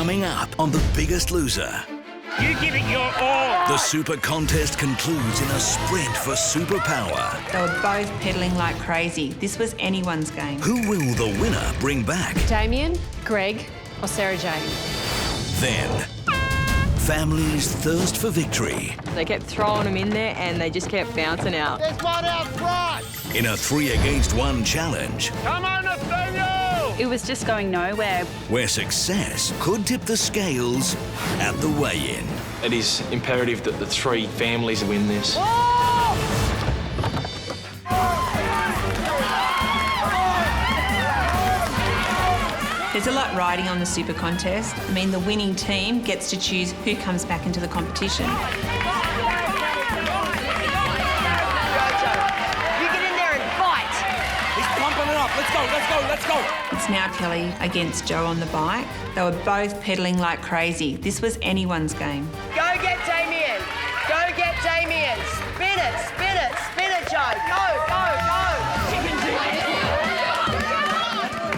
Coming up on The Biggest Loser. You give it your all. The super contest concludes in a sprint for superpower. They were both pedaling like crazy. This was anyone's game. Who will the winner bring back? Damien, Greg or Sarah Jane? Then, families thirst for victory. They kept throwing them in there and they just kept bouncing out. There's one out front! In a 3-against-1 challenge. Come on, Nathaniel! It was just going nowhere. Where success could tip the scales at the weigh-in. It is imperative that the three families win this. There's a lot riding on the super contest. I mean, the winning team gets to choose who comes back into the competition. Let's go! It's now Kelly against Joe on the bike. They were both pedaling like crazy. This was anyone's game. Go get Damien! Go get Damien! Spin it, Joe! Go!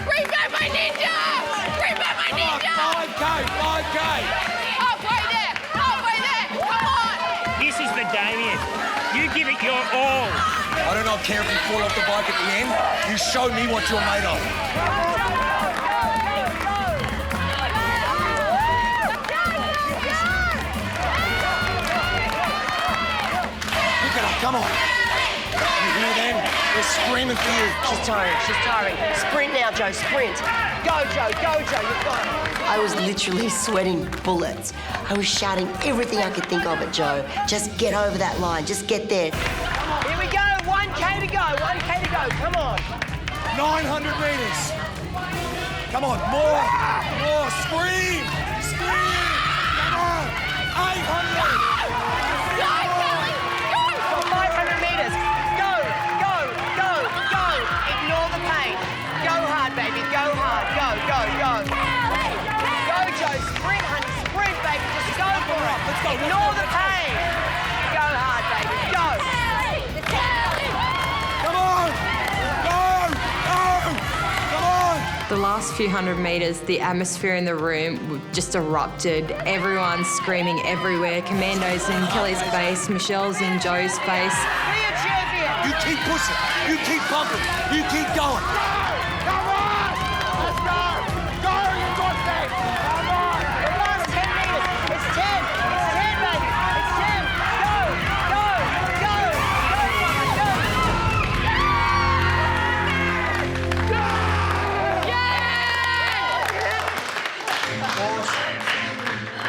Bring back my ninja! Bring back my ninja! 5K! Halfway there! Come on! This is for Damien. You give it your all. I do not care if you fall off the bike at the end. You show me what you're made of. Look at her, come on. You hear them? They're screaming for you. She's tiring. Sprint now, Joe, sprint. Go, Joe, you've got it. I was literally sweating bullets. I was shouting everything I could think of at Joe. Just get over that line, just get there. Here we go, 1K to go, come on. 900 metres. Come on, more, scream. Come on, 800. 500 metres. Go. Ignore the pain. Go hard, baby, go hard. Go, Joe, sprint, honey, sprint, baby. Just go for it. Let's go. Ignore the pain. Go hard, baby, go. Come on. The last few hundred metres, the atmosphere in the room just erupted. Everyone screaming everywhere. Commando's in Kelly's face, Michelle's in Joe's face. Be a champion. You keep pushing. You keep bumping. You keep going. Come on! Let's go! Go, you got this! Come on! The last 10 metres. It's 10, baby. It's 10. Go!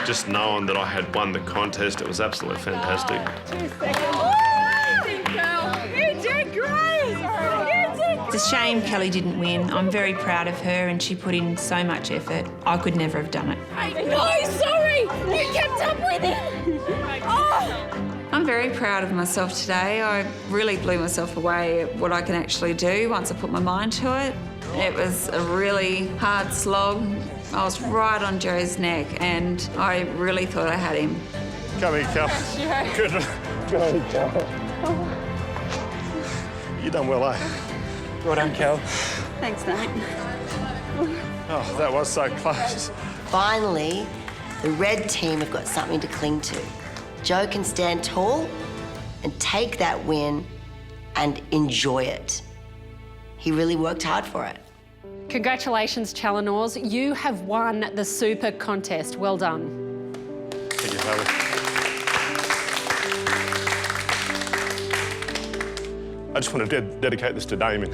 Just knowing that I had won the contest, it was absolutely fantastic. 2 seconds. You did great! It's a shame Kelly didn't win. I'm very proud of her and she put in so much effort. I could never have done it. No, sorry! You kept up with it! Oh! I'm very proud of myself today. I really blew myself away at what I can actually do once I put my mind to it. It was a really hard slog. I was right on Joe's neck and I really thought I had him. Come here, Cal. Good. Go ahead, Cal. You done well, eh? Well done, Cal. Thanks, Nate. Oh, that was so close. Finally, the red team have got something to cling to. Joe can stand tall and take that win and enjoy it. He really worked hard for it. Congratulations, Challenors. You have won the super contest. Well done. Thank you, Harry. I just want to dedicate this to Damien.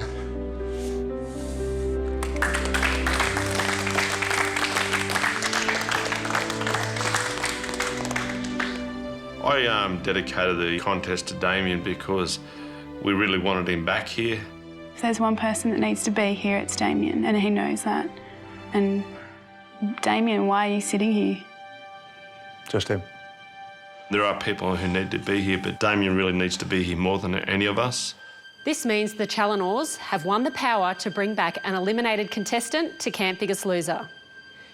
I dedicated the contest to Damien because we really wanted him back here. If there's one person that needs to be here, it's Damien, and he knows that. And Damien, why are you sitting here? Just him. There are people who need to be here, but Damien really needs to be here more than any of us. This means the Challenors have won the power to bring back an eliminated contestant to Camp Biggest Loser.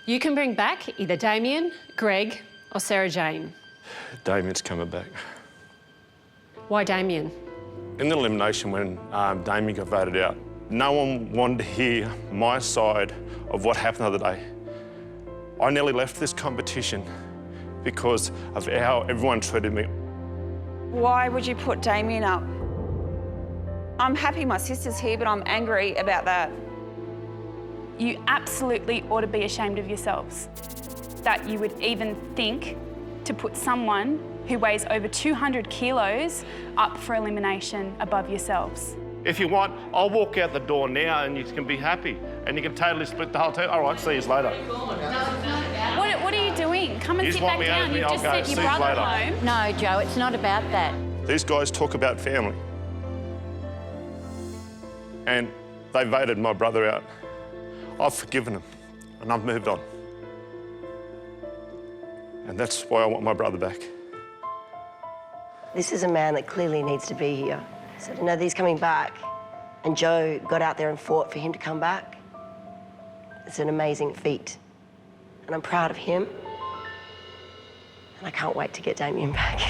You can bring back either Damien, Greg or Sarah Jane. Damien's coming back. Why Damien? In the elimination when Damien got voted out, no one wanted to hear my side of what happened the other day. I nearly left this competition because of how everyone treated me. Why would you put Damien up? I'm happy my sister's here, but I'm angry about that. You absolutely ought to be ashamed of yourselves that you would even think to put someone who weighs over 200 kilos up for elimination above yourselves. If you want, I'll walk out the door now and you can be happy and you can totally split the whole team. All right, see you later. What are you doing? Come and You sit just want back me out down. of me, You've I'll just go. sent See your you brother later. home. No, Joe, it's not about that. These guys talk about family. And they voted my brother out. I've forgiven them and I've moved on. And that's why I want my brother back. This is a man that clearly needs to be here. So to know that he's coming back and Joe got out there and fought for him to come back, it's an amazing feat. And I'm proud of him. And I can't wait to get Damien back.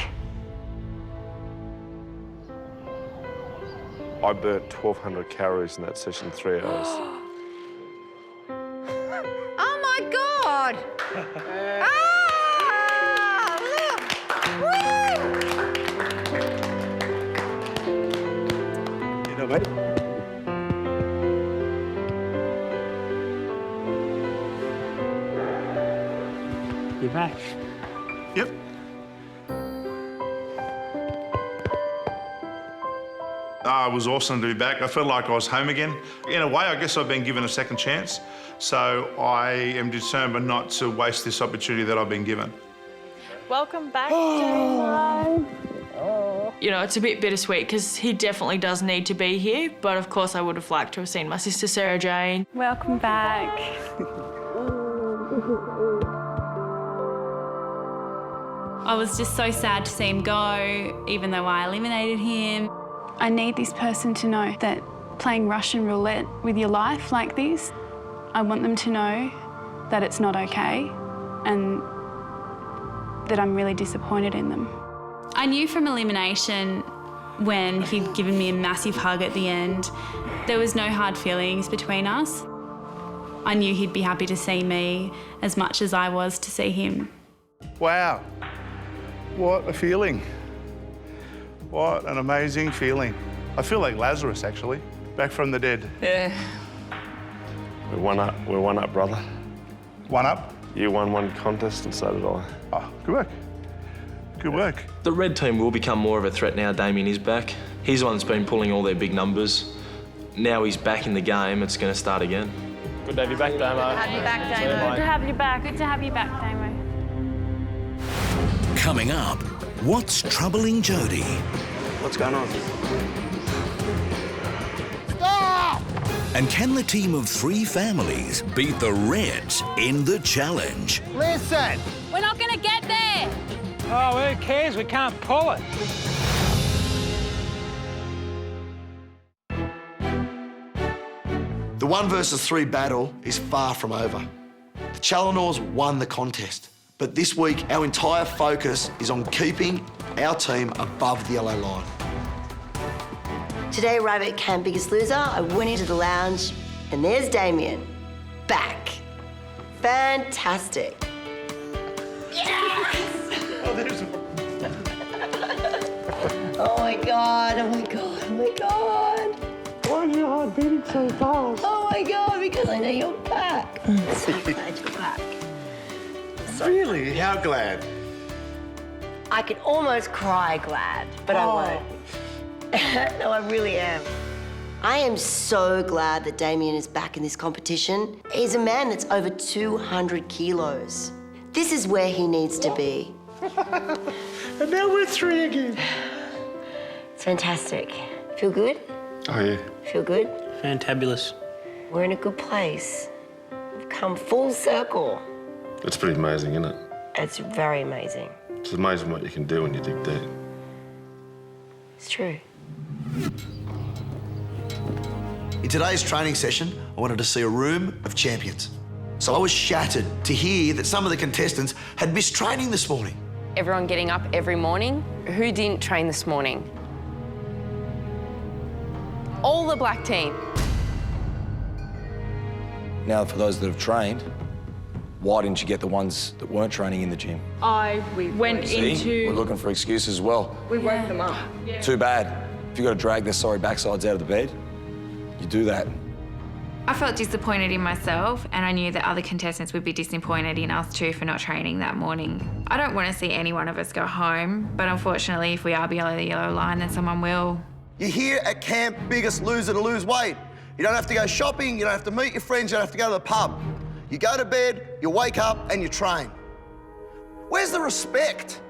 I burnt 1,200 calories in that session in 3 hours. Oh my God! You know, mate. You're back. Yep. It was awesome to be back. I felt like I was home again. In a way, I guess I've been given a second chance. So I am determined not to waste this opportunity that I've been given. Welcome back, Jody. You know, it's a bit bittersweet because he definitely does need to be here, but of course I would have liked to have seen my sister Sarah Jane. Welcome back. I was just so sad to see him go, even though I eliminated him. I need this person to know that playing Russian roulette with your life like this, I want them to know that it's not okay and that I'm really disappointed in them. I knew from elimination when he'd given me a massive hug at the end, there was no hard feelings between us. I knew he'd be happy to see me as much as I was to see him. Wow, what a feeling. What an amazing feeling. I feel like Lazarus, actually, back from the dead. Yeah. We're one up, brother. One up? You won one contest and so did I. Oh, good work. Good work. The red team will become more of a threat now Damien is back. He's the one that's been pulling all their big numbers. Now he's back in the game, it's going to start again. Good to have you back, Damo. Have you back, See you, Damo. mate. Good to have you back. Good to have you back, Damo. Coming up, what's troubling Jody? What's going on? And can the team of 3 families beat the Reds in the challenge? Listen! We're not going to get there. Oh, who cares? We can't pull it. The 1 versus 3 battle is far from over. The Challenors won the contest, but this week our entire focus is on keeping our team above the yellow line. Today, arriving at Camp Biggest Loser, I went into the lounge and there's Damien, back. Fantastic. Oh my God, oh my God, oh my God. Why is your heart beating so fast? Oh my God, because I know you're back. I'm so glad you're back. Really? How glad? I could almost cry glad, but I won't. No, I really am. I am so glad that Damien is back in this competition. He's a man that's over 200 kilos. This is where he needs to be. And now we're 3 again. It's fantastic. Feel good? Oh, yeah. Feel good? Fantabulous. We're in a good place. We've come full circle. It's pretty amazing, isn't it? It's very amazing. It's amazing what you can do when you dig deep. It's true. In today's training session, I wanted to see a room of champions. So I was shattered to hear that some of the contestants had missed training this morning. Everyone getting up every morning. Who didn't train this morning? All the black team. Now, for those that have trained, Why didn't you get the ones that weren't training in the gym? We went See? We're looking for excuses as well. We woke them up. Too bad. If you've got to drag their sorry backsides out of the bed, you do that. I felt disappointed in myself, and I knew that other contestants would be disappointed in us too for not training that morning. I don't want to see any one of us go home, but unfortunately, if we are below the yellow line, then someone will. You're here at Camp Biggest Loser to lose weight. You don't have to go shopping, you don't have to meet your friends, you don't have to go to the pub. You go to bed, you wake up, and you train. Where's the respect?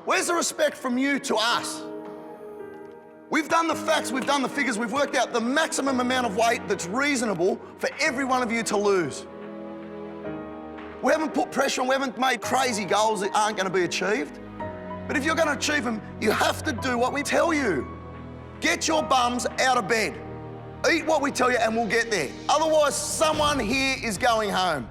Where's the respect from you to us? We've done the facts, we've done the figures, we've worked out the maximum amount of weight that's reasonable for every one of you to lose. We haven't put pressure on, we haven't made crazy goals that aren't going to be achieved. But if you're going to achieve them, you have to do what we tell you. Get your bums out of bed. Eat what we tell you and we'll get there. Otherwise, someone here is going home.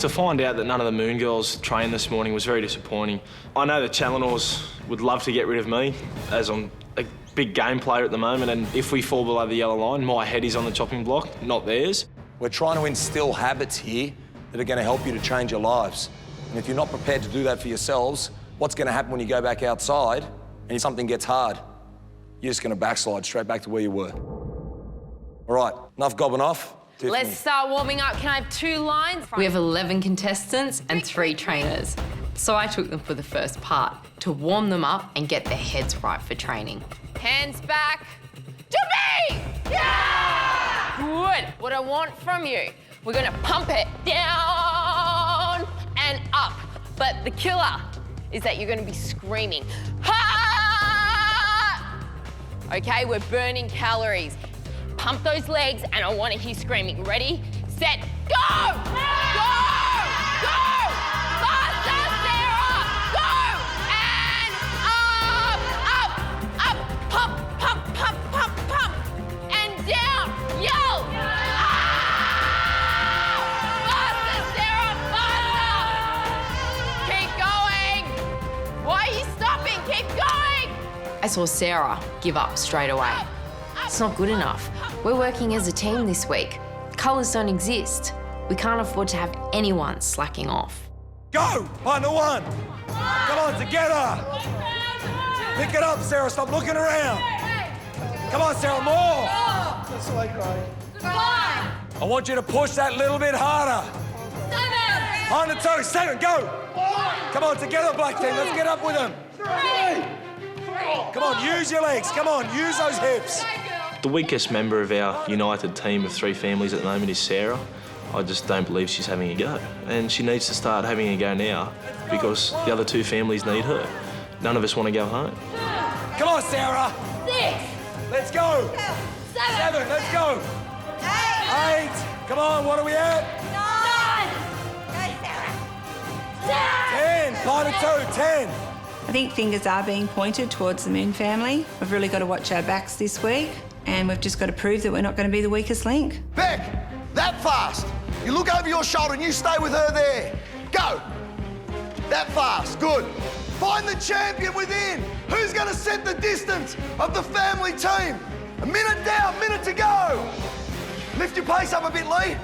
To find out that none of the Moon Girls trained this morning was very disappointing. I know the Challenors would love to get rid of me, as I'm a big game player at the moment, and if we fall below the yellow line, my head is on the chopping block, not theirs. We're trying to instill habits here that are going to help you to change your lives. And if you're not prepared to do that for yourselves, what's going to happen when you go back outside and something gets hard? You're just going to backslide straight back to where you were. All right, enough gobbing off. Tiffany. Let's start warming up. Can I have 2 lines? We have 11 contestants and 3 trainers. So I took them for the first part, to warm them up and get their heads right for training. Hands back. To me! Yeah! Good. What I want from you, we're gonna pump it down and up. But the killer is that you're gonna be screaming, ha! Okay, we're burning calories. Pump those legs and I want to hear screaming. Ready, set, go! Go! Go! Faster, Sarah! Go! And up, up, up, pump, pump, pump, pump, pump. And down, yell! Ah! Faster, Sarah, faster! Keep going! Why are you stopping? Keep going! I saw Sarah give up straight away. It's not good enough. We're working as a team this week. Colours don't exist. We can't afford to have anyone slacking off. Go! Partner 1! Come on, together! Pick it up, Sarah. Stop looking around. Come on, Sarah, more! That's the way, Craig. 5. I want you to push that little bit harder. 7. Partner 2, 7, go! Come on, together, Black Team. Let's get up with them. 3. Come on, use your legs. Come on, use those hips. The weakest member of our united team of 3 families at the moment is Sarah. I just don't believe she's having a go. And she needs to start having a go now because the other 2 families need her. None of us want to go home. Come on, Sarah. 6. Let's go. 7, let's go. 8. Come on, what are we at? 9. 10. Partner 2, 10. I think fingers are being pointed towards the Moon family. We've really got to watch our backs this week, and we've just got to prove that we're not going to be the weakest link. Beck, that fast. You look over your shoulder and you stay with her there. Go. That fast, good. Find the champion within. Who's going to set the distance of the family team? A minute down, minute to go. Lift your pace up a bit, Lee.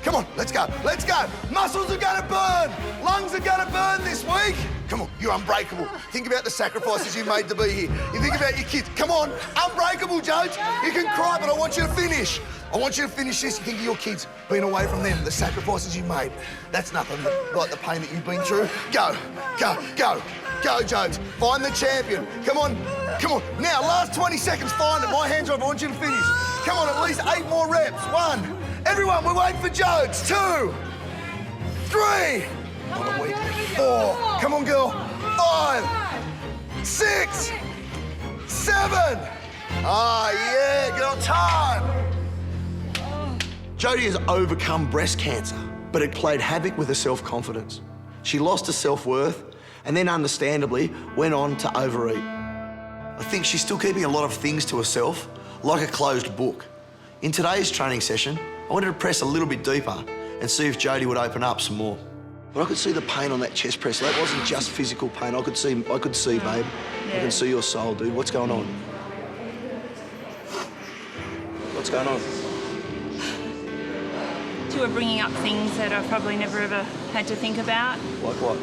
Come on, let's go, let's go. Muscles are going to burn. Lungs are going to burn this week. Come on, you're unbreakable. Think about the sacrifices you made to be here. You think about your kids. Come on, unbreakable, Jode. You can cry, but I want you to finish. I want you to finish this. You think of your kids, being away from them, the sacrifices you made. That's nothing like the pain that you've been through. Go, go, go. Go, Jode. Find the champion. Come on, come on. Now, last 20 seconds, find it. My hands are up. I want you to finish. Come on, at least 8 more reps. 1. Everyone, we're waiting for Jodes. 2. 3. What a week. 4. Come on, girl. 5. 6. 7. Ah, yeah, get on time. Jody has overcome breast cancer, but it played havoc with her self-confidence. She lost her self-worth and then, understandably, went on to overeat. I think she's still keeping a lot of things to herself, like a closed book. In today's training session, I wanted to press a little bit deeper and see if Jody would open up some more. But I could see the pain on that chest press. That wasn't just physical pain. I could see, babe. I can see your soul, dude. What's going on? What's going on? you were bringing up things that I probably never ever had to think about. Like what?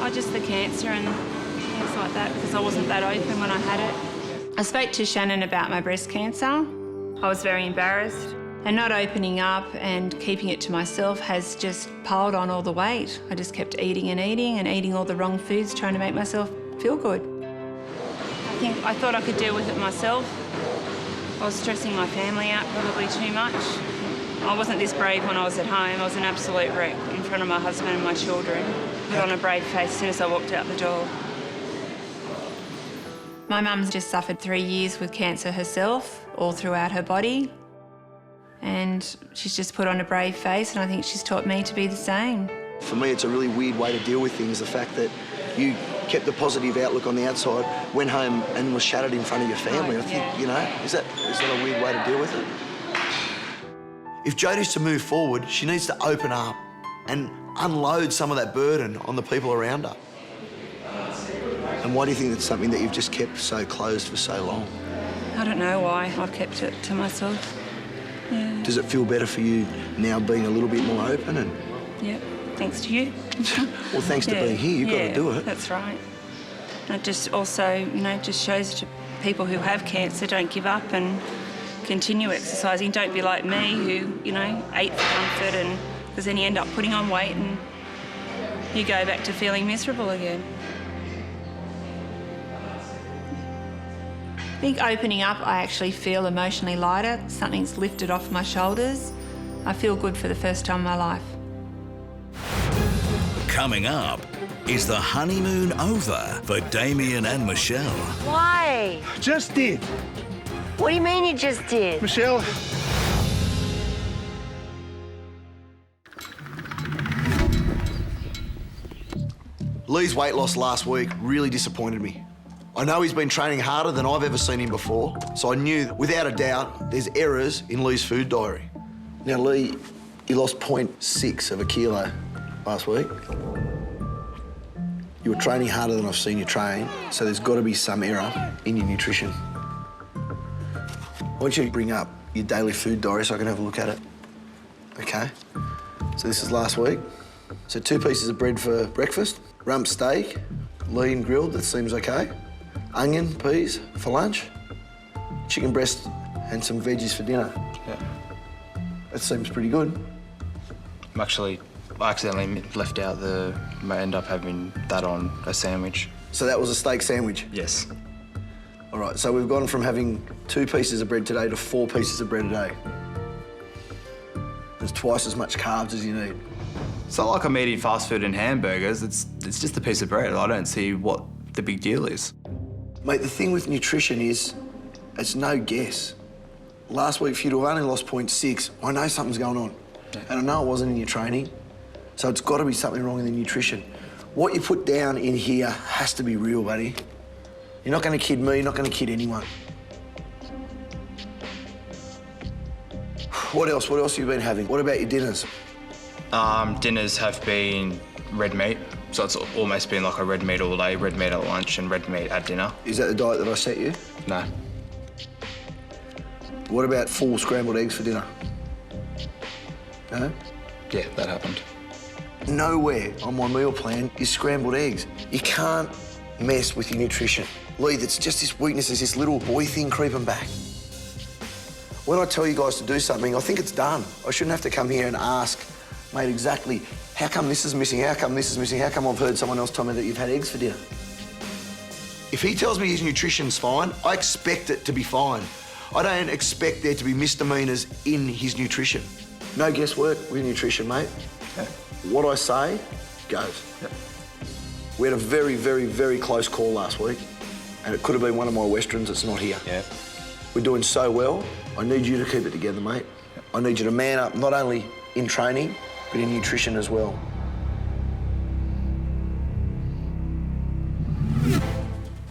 Oh, just the cancer and things like that, because I wasn't that open when I had it. I spoke to Shannon about my breast cancer. I was very embarrassed. And not opening up and keeping it to myself has just piled on all the weight. I just kept eating and eating all the wrong foods, trying to make myself feel good. I thought I could deal with it myself. I was stressing my family out probably too much. I wasn't this brave when I was at home. I was an absolute wreck in front of my husband and my children. Put on a brave face as soon as I walked out the door. My mum's just suffered 3 years with cancer herself, all throughout her body. And she's just put on a brave face, and I think she's taught me to be the same. For me, it's a really weird way to deal with things, the fact that you kept a positive outlook on the outside, went home and was shattered in front of your family. I think, you know, is that a weird way to deal with it? If Jody's to move forward, she needs to open up and unload some of that burden on the people around her. And why do you think that's something that you've just kept so closed for so long? I don't know why I've kept it to myself. Yeah. Does it feel better for you now being a little bit more open? And Yep, thanks to you. well, thanks to being here, you've got to do it. That's right. And it just also, you know, just shows to people who have cancer, don't give up and continue exercising. Don't be like me who, you know, ate for comfort, and because then you end up putting on weight and you go back to feeling miserable again. I think opening up, I actually feel emotionally lighter. Something's lifted off my shoulders. I feel good for the first time in my life. Coming up, is the honeymoon over for Damien and Michelle? Why? Just did. What do you mean you just did? Michelle. Lee's weight loss last week really disappointed me. I know he's been training harder than I've ever seen him before, so I knew, without a doubt, there's errors in Lee's food diary. Now, Lee, he lost 0.6 of a kilo last week. You were training harder than I've seen you train, so there's got to be some error in your nutrition. I want you to bring up your daily food diary so I can have a look at it. Okay? So this is last week. So 2 pieces of bread for breakfast, rump steak, lean grilled, that seems okay. Onion, peas for lunch, chicken breast and some veggies for dinner. Yeah. That seems pretty good. I accidentally left out I end up having that on a sandwich. So that was a steak sandwich? Yes. All right, so we've gone from having 2 pieces of bread today to 4 pieces of bread a day. There's twice as much carbs as you need. It's not like I'm eating fast food and hamburgers. It's just a piece of bread. I don't see what the big deal is. Mate, the thing with nutrition is, it's no guess. Last week, for you to have only lost 0.6, I know something's going on. Yeah. And I know it wasn't in your training, so it's got to be something wrong in the nutrition. What you put down in here has to be real, buddy. You're not going to kid me, you're not going to kid anyone. What else? What else have you been having? What about your dinners? Dinners have been red meat. So it's almost been like a red meat all day, red meat at lunch and red meat at dinner. Is that the diet that I set you? No. What about full scrambled eggs for dinner? No? Yeah, that happened. Nowhere on my meal plan is scrambled eggs. You can't mess with your nutrition. Lee, that's just this weakness, there's this little boy thing creeping back. When I tell you guys to do something, I think it's done. I shouldn't have to come here and ask, mate, exactly, how come this is missing? How come this is missing? How come I've heard someone else tell me that you've had eggs for dinner? If he tells me his nutrition's fine, I expect it to be fine. I don't expect there to be misdemeanors in his nutrition. No guesswork with nutrition, mate. Okay. What I say goes. Yep. We had a very, very, very close call last week, and it could have been one of my Westerns that's not here. Yeah. We're doing so well. I need you to keep it together, mate. Yep. I need you to man up, not only in training, but in nutrition as well.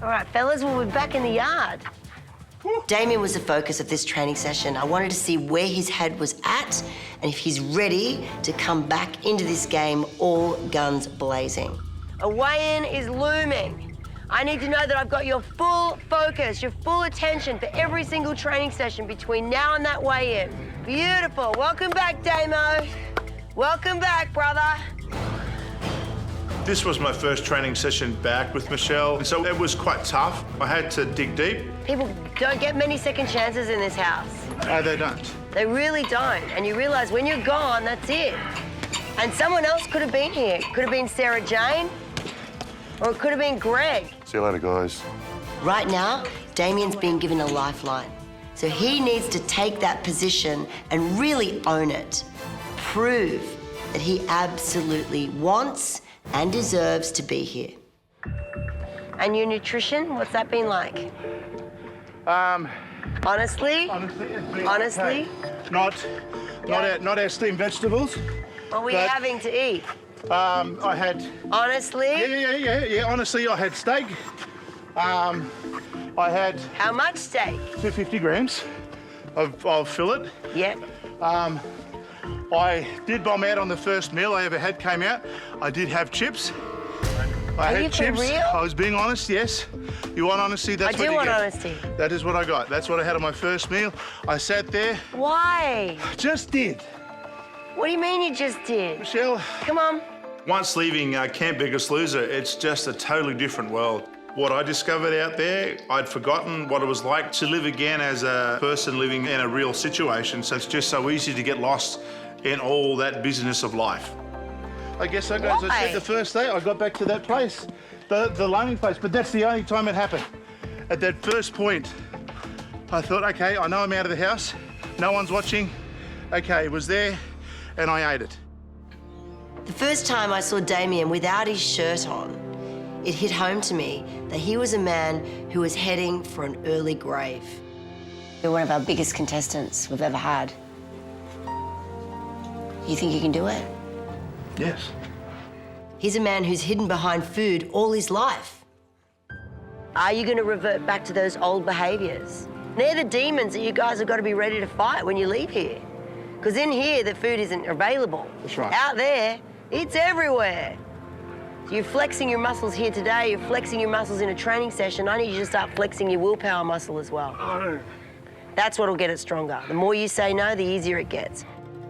All right, fellas, well, we're back in the yard. Damien was the focus of this training session. I wanted to see where his head was at and if he's ready to come back into this game all guns blazing. A weigh-in is looming. I need to know that I've got your full focus, your full attention for every single training session between now and that weigh-in. Beautiful. Welcome back, Damo. Welcome back, brother. This was my first training session back with Michelle, so it was quite tough. I had to dig deep. People don't get many second chances in this house. No, they don't. They really don't. And you realise when you're gone, that's it. And someone else could have been here. Could have been Sarah Jane, or it could have been Greg. See you later, guys. Right now, Damien's being given a lifeline. So he needs to take that position and really own it. Prove that he absolutely wants and deserves to be here. And your nutrition, what's that been like? Honestly? Honestly? Okay. Not our steamed vegetables. What were you having to eat? I had... Honestly? Yeah. Honestly, I had steak. I had... How much steak? 250 grams of fillet. Yep. I did bomb out on the first meal I ever had came out. I did have chips. I had chips. For real? I was being honest, yes. You want honesty? That's what you get. I do want honesty. That is what I got. That's what I had on my first meal. I sat there. Why? Just did. What do you mean you just did? Michelle. Come on. Once leaving Camp Biggest Loser, it's just a totally different world. What I discovered out there, I'd forgotten what it was like to live again as a person living in a real situation. So it's just so easy to get lost in all that business of life. I guess I got, as I said, the first day I got back to that place, the loaning place, but that's the only time it happened. At that first point, I thought, okay, I know I'm out of the house, no one's watching. Okay, it was there, and I ate it. The first time I saw Damien without his shirt on, it hit home to me that he was a man who was heading for an early grave. You're one of our biggest contestants we've ever had. You think you can do it? Yes. He's a man who's hidden behind food all his life. Are you going to revert back to those old behaviours? They're the demons that you guys have got to be ready to fight when you leave here. Because in here, the food isn't available. That's right. Out there, it's everywhere. You're flexing your muscles here today, you're flexing your muscles in a training session. I need you to start flexing your willpower muscle as well. Oh. That's what'll get it stronger. The more you say no, the easier it gets.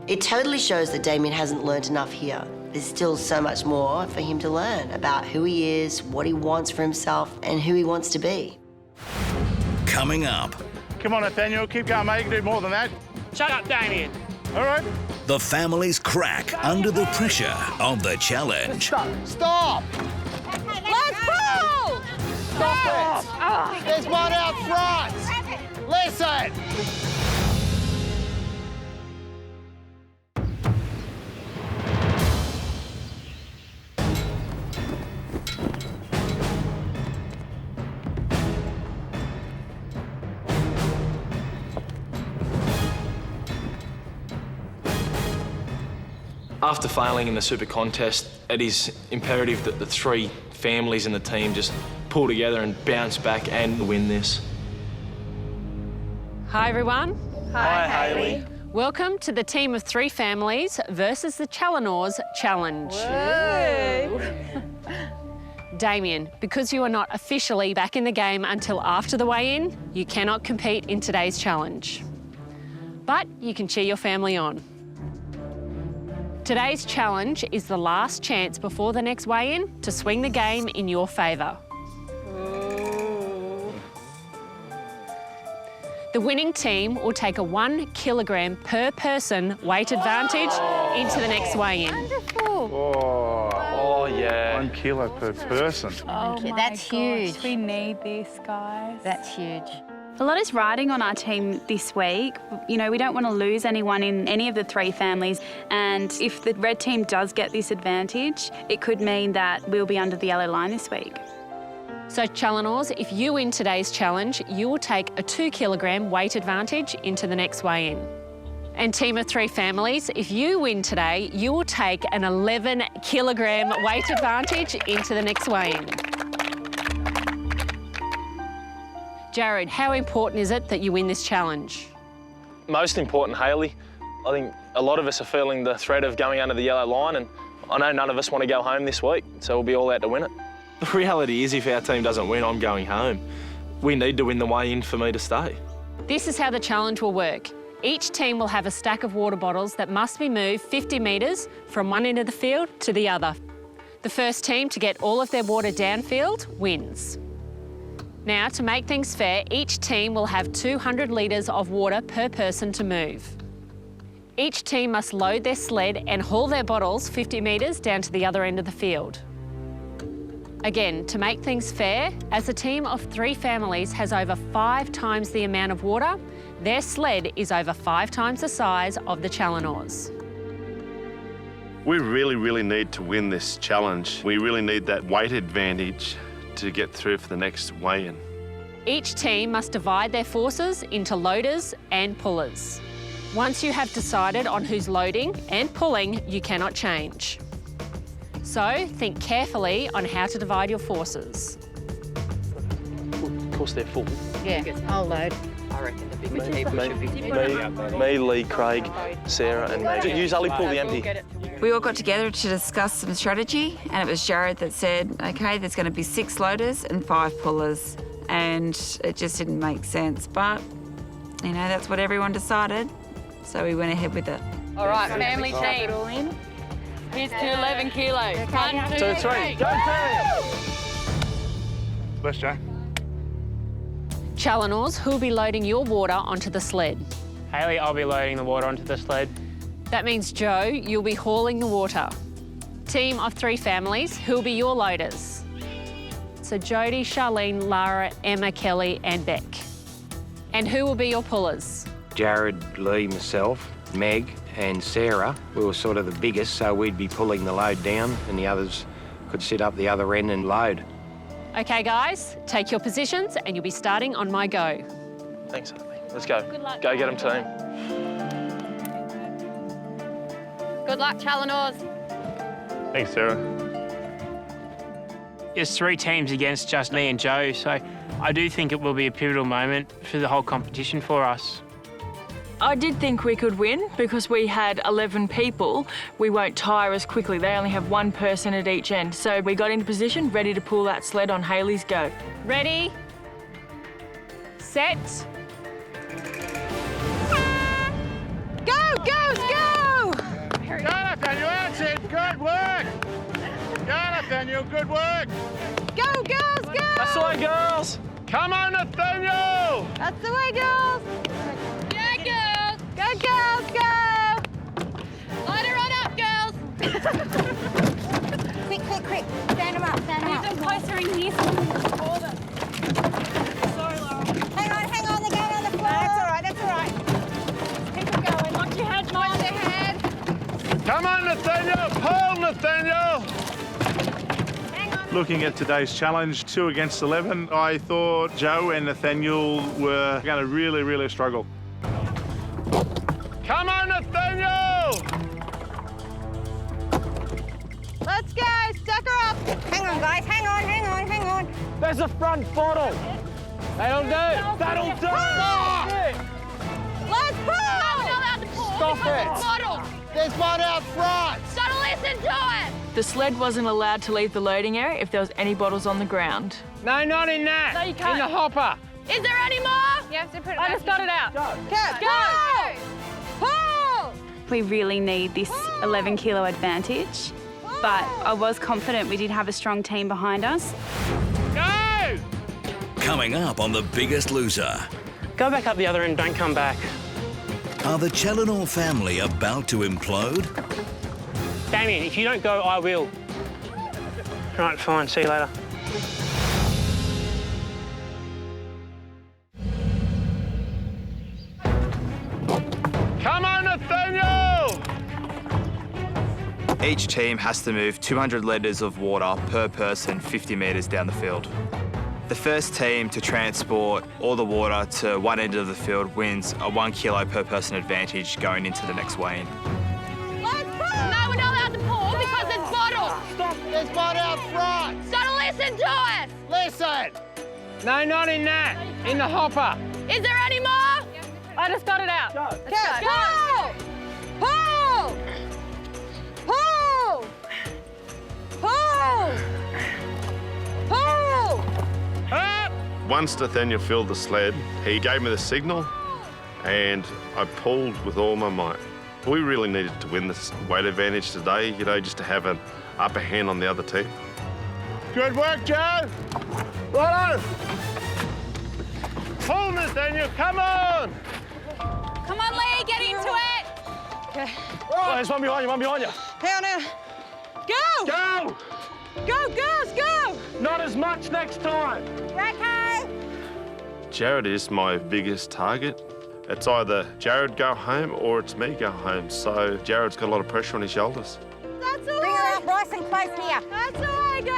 It totally shows that Damien hasn't learned enough here. There's still so much more for him to learn about who he is, what he wants for himself, and who he wants to be. Coming up. Come on, Nathaniel, keep going, mate. You can do more than that. Shut up, Damien. All right. The family's crack under the pressure of the challenge. Stop! Let's go! Stop it! There's one out front! Listen! After failing in the super contest, it is imperative that the three families in the team just pull together and bounce back and win this. Hi, everyone. Hi, Hayley. Welcome to the team of three families versus the Challenors challenge. Damien, because you are not officially back in the game until after the weigh-in, you cannot compete in today's challenge. But you can cheer your family on. Today's challenge is the last chance before the next weigh-in to swing the game in your favour. The winning team will take a 1 kilogram per person weight advantage into the next weigh-in. Oh, yeah. 1 kilo per person. Oh my That's huge. gosh, we need this, guys. That's huge. A lot is riding on our team this week. You know, we don't want to lose anyone in any of the three families. And if the red team does get this advantage, it could mean that we'll be under the yellow line this week. So, Challenors, if you win today's challenge, you will take a 2 kilogram weight advantage into the next weigh-in. And team of three families, if you win today, you will take an 11 kilogram weight advantage into the next weigh-in. Jared, how important is it that you win this challenge? Most important, Hayley. I think a lot of us are feeling the threat of going under the yellow line, and I know none of us want to go home this week, so we'll be all out to win it. The reality is, if our team doesn't win, I'm going home. We need to win the weigh-in for me to stay. This is how the challenge will work. Each team will have a stack of water bottles that must be moved 50 metres from one end of the field to the other. The first team to get all of their water downfield wins. Now, to make things fair, each team will have 200 litres of water per person to move. Each team must load their sled and haul their bottles 50 metres down to the other end of the field. Again, to make things fair, as a team of 3 families has over 5 times the amount of water, their sled is over 5 times the size of the Challenors. We really need to win this challenge. We really need that weight advantage to get through for the next weigh-in. Each team must divide their forces into loaders and pullers. Once you have decided on who's loading and pulling, you cannot change. So think carefully on how to divide your forces. Of course they're full. Yeah, I'll load. I reckon the big team. Me, Lee, Craig, Sarah and me. Use Ali pull the empty. We all got together to discuss some strategy, and it was Jared that said, okay, there's going to be 6 loaders and 5 pullers. And it just didn't make sense, but, you know, that's what everyone decided, so we went ahead with it. All right, family team. Here's to 11 kilos. 1, 2, 3. Go, Terry! Bless Joe. Challenors, who'll be loading your water onto the sled? Hayley, I'll be loading the water onto the sled. That means, Joe, you'll be hauling the water. Team of 3 families, who'll be your loaders? So Jody, Charlene, Lara, Emma, Kelly and Beck. And who will be your pullers? Jared, Lee, myself, Meg and Sarah. We were sort of the biggest, so we'd be pulling the load down and the others could sit up the other end and load. Okay, guys, take your positions and you'll be starting on my go. Thanks, Hayley. Let's go. Good luck. Go get them, team. Good luck, Challenors. Thanks, Sarah. There's 3 teams against just me and Joe, so I do think it will be a pivotal moment for the whole competition for us. I did think we could win because we had 11 people. We won't tire as quickly. They only have 1 person at each end. So we got into position, ready to pull that sled on Hayley's go. Ready, set. Go, girls, go! Go, Nathaniel, that's it. Good work. Go, Nathaniel, good work. Go, girls, go! That's the way, girls. Come on, Nathaniel. That's the way, girls. Yeah, girls. Go, girls, go! Load her on up, girls. Quick, quick, quick. Stand them up, stand them up. Move them closer in here so we can score them. Sorry, Laura. Hang on, they're going on the floor. That's all right. Keep it going. Watch your head, Watch your head. Come on, Nathaniel. Pull, Nathaniel. Looking at today's challenge, 2 against 11, I thought Joe and Nathaniel were going to really struggle. Come on, Nathaniel! Let's go, stack her up. Hang on, guys, hang on. There's a front bottle. That'll do. That'll do. Let's pull! No, we're not allowed to pull. Stop because it. Bottles. There's one out front. Gotta listen to it. The sled wasn't allowed to leave the loading area if there was any bottles on the ground. No, not in that. No, you can't. In the hopper. Is there any more? You have to put it I back just got it out. Go! Pull! We really need this 11 kilo advantage, but I was confident we did have a strong team behind us. Go! Coming up on The Biggest Loser. Go back up the other end, don't come back. Are the Challenor family about to implode? Damien, if you don't go, I will. Right, fine, see you later. Come on, Nathaniel! Each team has to move 200 litres of water per person 50 metres down the field. The first team to transport all the water to one end of the field wins a 1 kilo per person advantage going into the next weigh-in. No, we're not allowed to pull because there's bottles. Stop, there's one out front. Gotta listen to us. Listen. No, not in that. In the hopper. Is there any more? I just got it out. Pull! Pull! Pull! Pull! Up! Once Nathaniel filled the sled, he gave me the signal and I pulled with all my might. We really needed to win this weight advantage today, you know, just to have an upper hand on the other team. Good work, Joe. Righto. Pull, Nathaniel, come on. Come on, Lee, get into it. Okay. Oh, there's one behind you, Hang on now. Go! Go! Go, girls, go! Not as much next time. Racco! Jared is my biggest target. It's either Jared go home or it's me go home. So Jared's got a lot of pressure on his shoulders. That's all right. Bring her up nice and close here. That's all right, girl.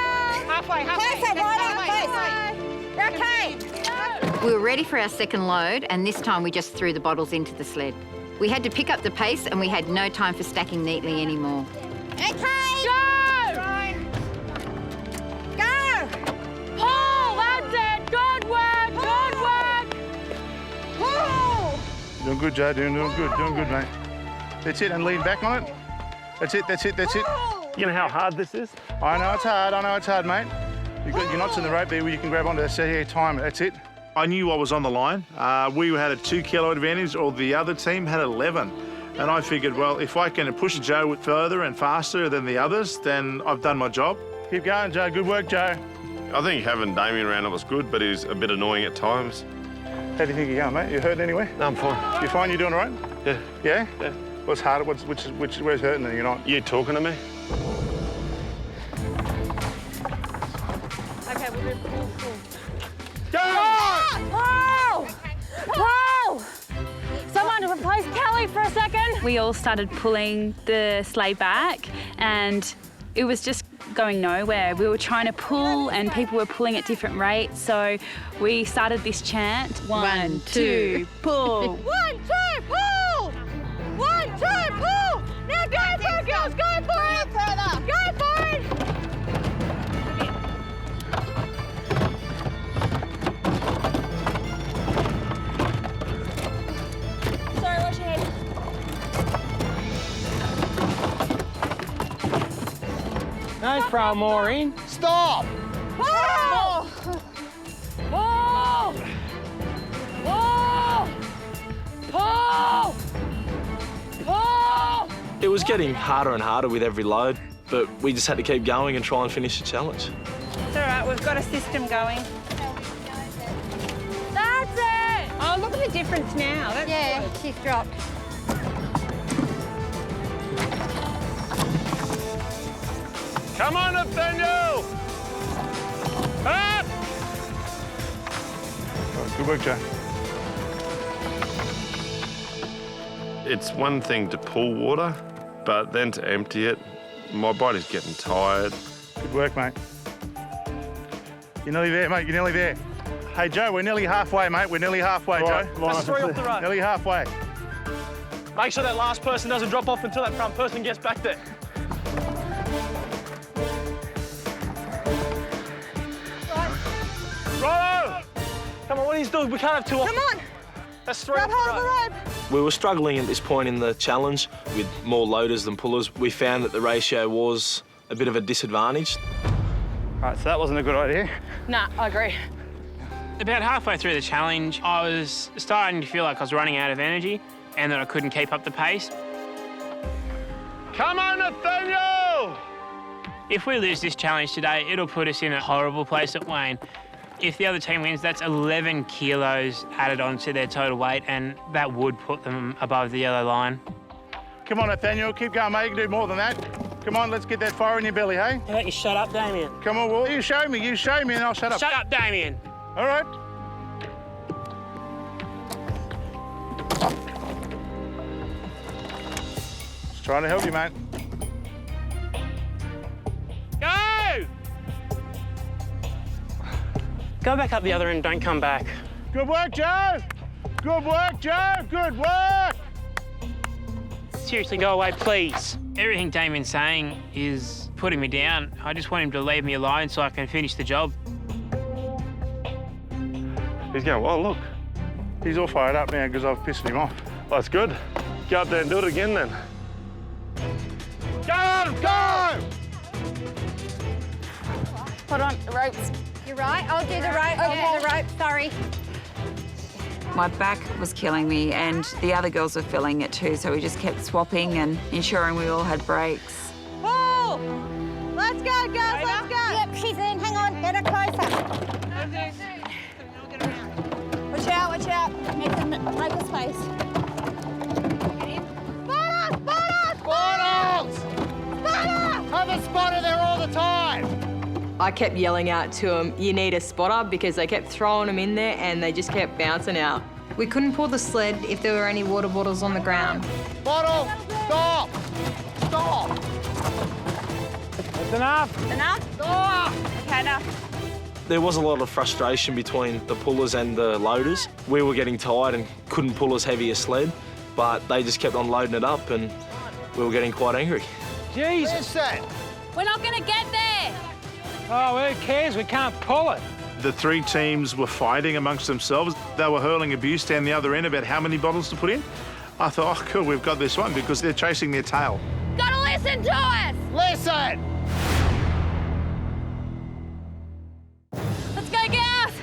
Halfway. Close it, right up, close. Okay. We were ready for our second load, and this time we just threw the bottles into the sled. We had to pick up the pace, and we had no time for stacking neatly anymore. Okay. Go! Go! Pull! That's it. Good work. Good work. Pull! Doing good, Joe. Doing good, mate. That's it, and lean back on it. That's it. You know how hard this is? I know it's hard, mate. You've got your knots in the rope there where you can grab onto that set here, time it. That's it. I knew I was on the line. We had a 2 kilo advantage, or the other team had 11. And I figured, well, if I can push Joe further and faster than the others, then I've done my job. Keep going, Joe. Good work, Joe. I think having Damien around it was good, but he was a bit annoying at times. How do you think you're going, mate? You hurting anywhere? No, I'm fine. You fine? You doing all right? Yeah. Yeah? Yeah. What's harder? Where's hurting and you're not? You talking to me? Okay, we'll do pull. Go! Pull! Someone to replace Kelly for a second. We all started pulling the sleigh back, and it was just going nowhere. We were trying to pull and people were pulling at different rates, so we started this chant, 1, 2, pull. 1, 2, pull! 1, 2, pull! Now go for it, girls! Go for it! Further! Go for it! Sorry, watch your head. No, throw more in. Stop! Pull! Pull! Pull! Pull! Pull! It was getting harder and harder with every load, but we just had to keep going and try and finish the challenge. It's all right, we've got a system going. That's it! Oh, look at the difference now. That's good. She's dropped. Come on, Nathaniel! Up! Good work, Joe. It's one thing to pull water, but then to empty it, my body's getting tired. Good work, mate. You're nearly there, mate. You're nearly there. Hey, Joe, we're nearly halfway, mate. We're nearly halfway, Joe. That's 3 off the road. Nearly halfway. Make sure that last person doesn't drop off until that front person gets back there. Righto! Come on, what are you doing? We can't have 2 off. Come on! That's 3 Grab off the hold of road. the rope. We were struggling at this point in the challenge with more loaders than pullers. We found that the ratio was a bit of a disadvantage. Right, so that wasn't a good idea. Nah, I agree. About halfway through the challenge, I was starting to feel like I was running out of energy and that I couldn't keep up the pace. Come on, Nathaniel! If we lose this challenge today, it'll put us in a horrible place at Wayne. If the other team wins, that's 11 kilos added onto their total weight, and that would put them above the yellow line. Come on, Nathaniel. Keep going, mate. You can do more than that. Come on, let's get that fire in your belly, hey? How about you shut up, Damien? Come on, well, you show me, and I'll shut up. Shut up, Damien. All right. Just trying to help you, mate. Go! Go back up the other end, don't come back. Good work, Joe. Good work, Joe. Good work. Seriously, go away, please. Everything Damien's saying is putting me down. I just want him to leave me alone so I can finish the job. He's going, well, look. He's all fired up now because I've pissed him off. Well, that's good. Go up there and do it again then. Go! Go! Hold on, the ropes. You're right. I'll do the rope. I'll do the rope. Sorry. My back was killing me and the other girls were feeling it too, so we just kept swapping and ensuring we all had breaks. Pull! Let's go, girls, let's go! Yep, she's in. Hang on, get her closer. Watch out, watch out. Make a space. Spotter! Spotter! Spotters! Spotter! Have a spotter there all the time! I kept yelling out to them, you need a spotter, because they kept throwing them in there and they just kept bouncing out. We couldn't pull the sled if there were any water bottles on the ground. Bottle, stop! Stop! That's enough! Enough? Stop! Okay, enough. There was a lot of frustration between the pullers and the loaders. We were getting tired and couldn't pull as heavy a sled, but they just kept on loading it up and we were getting quite angry. Jesus! We're not going to get there. Oh, who cares? We can't pull it. The three teams were fighting amongst themselves. They were hurling abuse down the other end about how many bottles to put in. I thought, oh, cool, we've got this one, because they're chasing their tail. Gotta listen to us. Listen! Let's go, girls.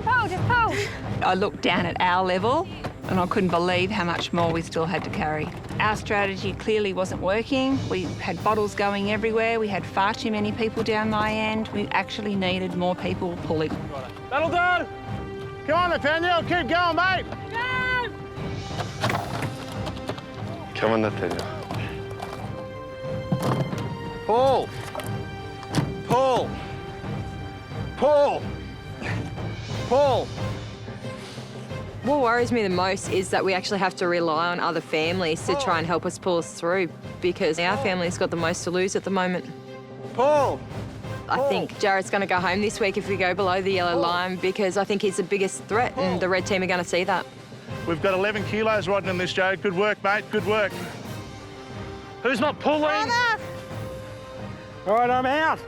Pull, just pull. I looked down at our level and I couldn't believe how much more we still had to carry. Our strategy clearly wasn't working. We had bottles going everywhere. We had far too many people down my end. We actually needed more people pulling. That'll do! Come on, Nathaniel, keep going, mate! Come on, Nathaniel. Pull! Pull! Pull! Pull! What worries me the most is that we actually have to rely on other families to try and help us pull us through, because our family's got the most to lose at the moment. Pull! I think Jarrett's going to go home this week if we go below the yellow line, because I think he's the biggest threat and the red team are going to see that. We've got 11 kilos riding in this, Joe. Good work, mate, good work. Who's not pulling? All right, I'm out.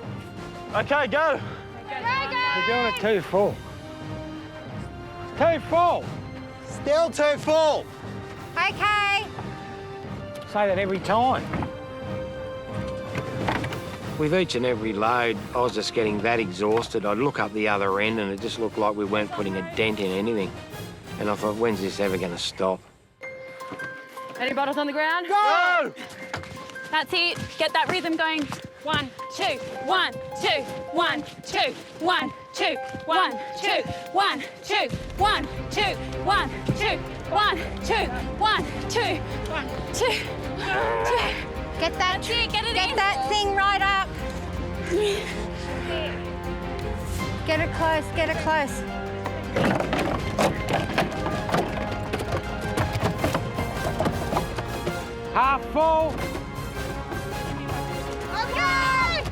Okay, go. You're doing it too full. Too full. Still too full. Okay. Say that every time. With each and every load, I was just getting that exhausted. I'd look up the other end and it just looked like we weren't putting a dent in anything. And I thought, when's this ever going to stop? Any bottles on the ground? Go! That's it. Get that rhythm going. 1, 2, 1, 2, 1, 2, 1, 2, 1, 2, 1, 2, 1, 2, 1, 2, 1, 2, 1, 2, 1, 2, 2. Get that. That's it. Get it Get in. that thing right up. Get it close. Get it close. Half full. Okay.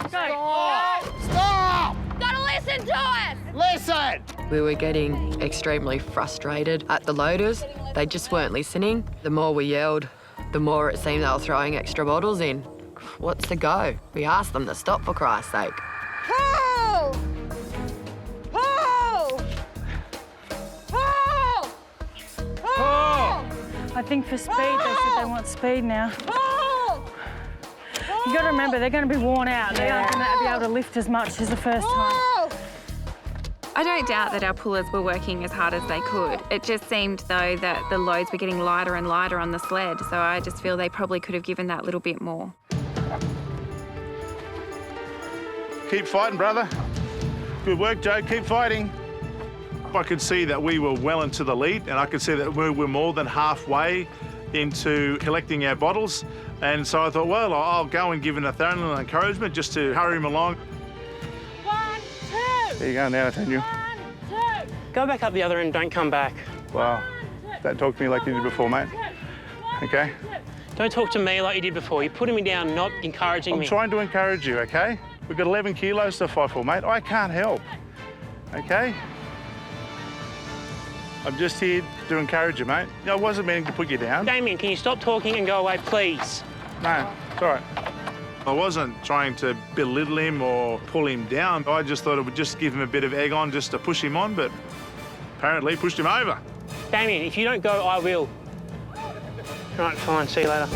Stop! Stop! Gotta listen to us. Listen! We were getting extremely frustrated at the loaders. They just weren't listening. The more we yelled, the more it seemed they were throwing extra bottles in. What's the go? We asked them to stop, for Christ's sake. Pull. Pull. Pull. Pull. I think for speed, they said they want speed now. You got to remember, they're going to be worn out. They aren't going to be able to lift as much as the first time. I don't doubt that our pullers were working as hard as they could. It just seemed, though, that the loads were getting lighter and lighter on the sled, so I just feel they probably could have given that little bit more. Keep fighting, brother. Good work, Joe. Keep fighting. I could see that we were well into the lead, and I could see that we were more than halfway into collecting our bottles. And so I thought, well, I'll go and give Nathaniel an encouragement just to hurry him along. 1, 2. There you go now, Nathaniel. 1, 2. Go back up the other end, don't come back. Wow. Don't talk to me like you did before, mate. Okay? Don't talk to me like you did before. You're putting me down, not encouraging me. I'm trying to encourage you, okay? We've got 11 kilos to fight for, mate. I can't help, okay? I'm just here to encourage you, mate. I wasn't meaning to put you down. Damien, can you stop talking and go away, please? No, it's all right. I wasn't trying to belittle him or pull him down. I just thought it would just give him a bit of egg on just to push him on, but apparently pushed him over. Damien, if you don't go, I will. All right, fine. See you later.